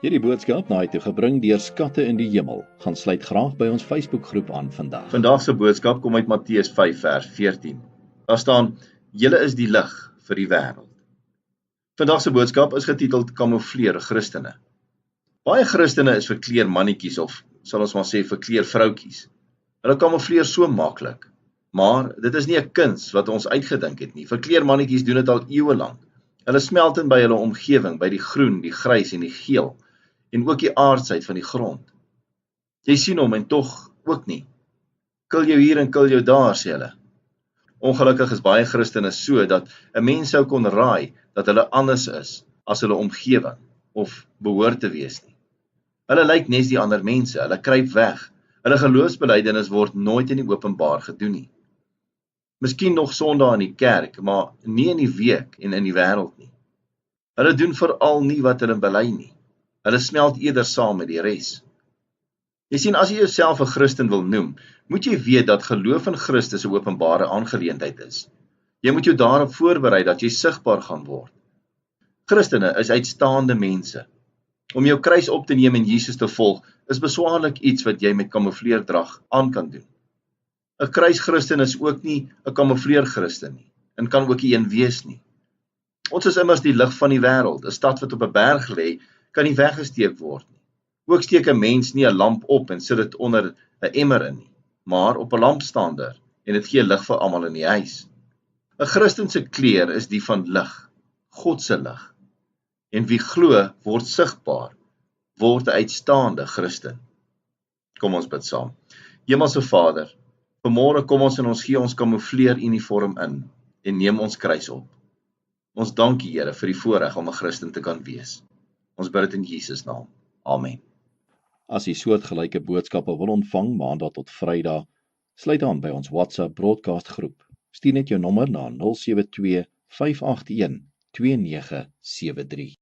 Hierdie boodskap na toe gebring deur Skatte in die Hemel. Gaan sluit graag by ons Facebookgroep aan vandag. Vandag se boodskap kom uit Matteus 5 vers 14. Daar staan: Julle is die lig vir die wêreld. Vandag se boodskap is getiteld Kamoufleer Christene. Baie Christene is verkleer mannetjies of sal ons maar sê verkleer vroutjies. Hulle kamoufleer so maklik, maar dit is nie 'n kuns wat ons uitgedink het nie. Verkleer mannetjies doen dit al eeue lank. Hulle smelt in by hulle omgewing, by die groen, die grys en die geel, en ook die aardsheid van die grond. Jy sien hom en tog ook nie. Kil jou hier en kil jou daar, sê hulle. Ongelukkig is baie Christene so dat 'n mens sou kon raai dat hulle anders is as hulle omgewing of behoort te wees nie. Hulle lyk nes die ander mense, hulle kruip weg. Hulle geloofsbelijdenis word nooit in die openbaar gedoen nie. Miskien nog Sondag in die kerk, maar nie in die week en in die wêreld nie. Hulle doen veral nie wat hulle bely nie. Hulle smelt eerder saam met die res. Jy sien, as jy jouself 'n Christen wil noem, moet jy weet dat geloof in Christus 'n openbare aangeleentheid is. Jy moet jou daarop voorberei dat jy sigbaar gaan word. Christene is uitstaande mense. Om jou kruis op te neem en Jesus te volg, is beswaarlik iets wat jy met kamoufleerdrag aan kan doen. 'n Kruischristen is ook nie 'n kamoufleer-Christen nie, en kan ook nie een wees nie. Ons is immers die lig van die wêreld. 'n Stad wat op 'n berg lê, kan nie weggesteek word nie. Ook steek 'n mens nie 'n lamp op en sit dit onder 'n emmer in nie, maar op 'n lampstander, en dit gee lig vir almal in die huis. 'n Christen se kleur is die van lig, God se lig. En wie glo word sigbaar, word 'n uitstaande Christen. Kom ons bid saam. Hemelse Vader, vanmôre kom ons en ons gee ons kamoufleer uniform in en neem ons kruis op. Ons dank U, Here, vir die voorreg om 'n Christen te kan wees. Ons bid dit in Jesus naam. Amen. As jy soortgelyke boodskappe wil ontvang Maandag tot Vrydag, sluit aan by ons WhatsApp broadcast groep. Stuur net jou nommer na 072 581 2973.